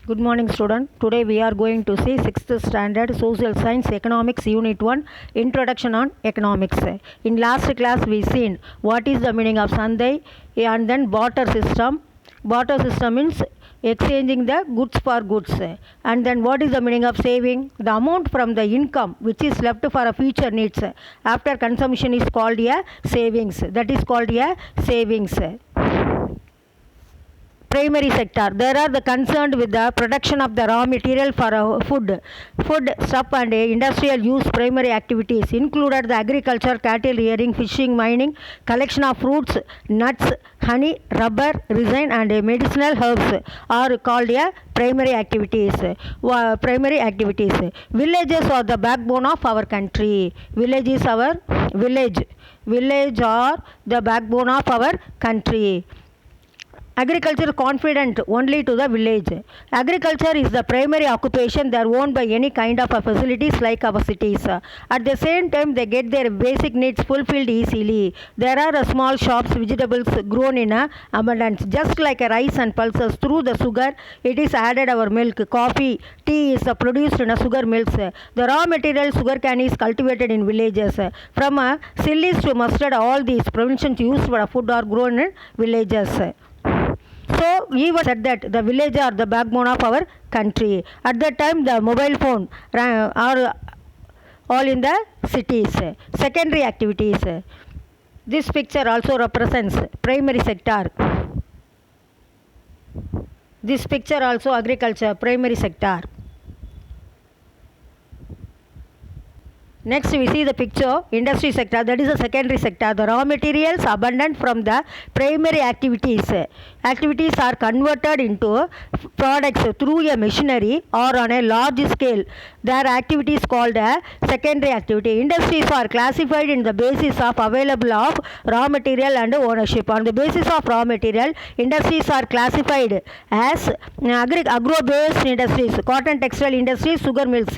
Good morning, student. Today we are going to see 6th standard social science economics unit 1 introduction on economics. In last class we seen what is the meaning of Sandai and then barter system. Barter system means exchanging the goods for goods. And then what is the meaning of saving? The amount from the income which is left for a future needs after consumption is called a savings. That is called a savings. Primary sector, there are the concerned with the production of the raw material for food, stuff and industrial use. Primary activities included the agriculture, cattle rearing, fishing, mining, collection of fruits, nuts, honey, rubber, resin and medicinal herbs are called primary activities. Villages are the backbone of our country. Village are the backbone of our country. Agriculture confident only to the village. Agriculture is the primary occupation. They are owned by any kind of facilities like our cities. At the same time, they get their basic needs fulfilled easily. There are small shops, vegetables grown in abundance. Just like rice and pulses, through the sugar, it is added our milk. Coffee, tea is produced in sugar mills. The raw material sugar cane is cultivated in villages. From sillies to mustard, all these provisions used for food are grown in villages. So he was said that the village are the backbone of our country. At that time the mobile phone are all in the cities. Secondary activities. This picture also represents primary sector. This picture also agriculture, primary sector. Next we see the picture industry sector, that is the secondary sector. The raw materials abundant from the primary activities. Activities are converted into products through a machinery or on a large scale. Their activities called a secondary activity. Industries are classified in the basis of available of raw material and ownership. On the basis of raw material, industries are classified as agro-based industries, cotton textile industries, sugar mills.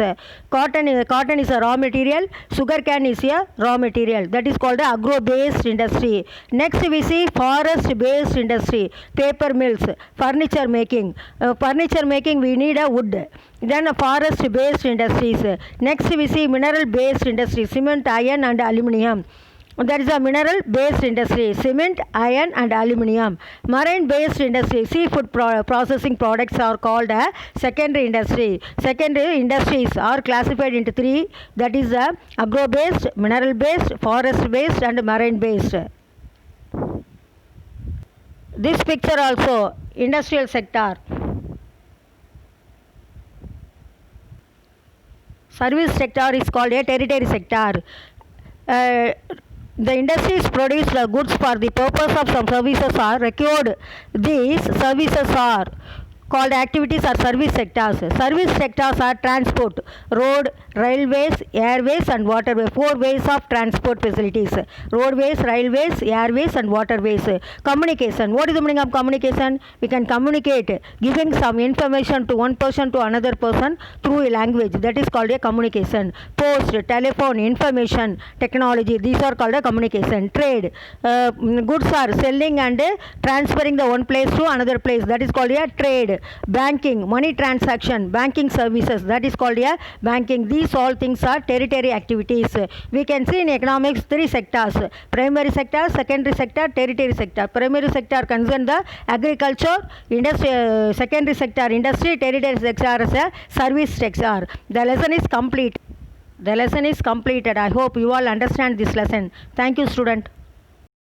Cotton is a raw material, sugar cane is a raw material. That is called agro-based industry. Next we see forest-based industry, paper mills, furniture making. Furniture making we need a wood. Then forest-based industries. Next we see mineral-based industry, cement, iron and aluminium. That is a mineral-based industry, cement, iron and aluminium. Marine-based industry, seafood processing products are called a secondary industry. Secondary industries are classified into three, that is agro-based, mineral-based, forest-based and marine-based. This picture also industrial sector. Service sector is called a tertiary sector. The industries produce the goods for the purpose of some services are required. These services are called activities or service sectors. Service sectors are transport, road, railways, airways and waterways. Four ways of transport facilities: roadways, railways, airways and waterways. Communication. What is the meaning of communication? We can communicate giving some information to one person to another person through a language. That is called a communication. Post, telephone, information, technology. These are called a communication. Trade. Goods are selling and transferring the one place to another place. That is called a trade. Banking, money transaction, banking services, that is called a banking. These all things are tertiary activities. We can see in economics three sectors: primary sector, secondary sector, tertiary sector. Primary sector concern the agriculture, industry, secondary sector industry, tertiary sector is a service sector. The lesson is complete. The lesson is completed. I hope you all understand this lesson. Thank you, student.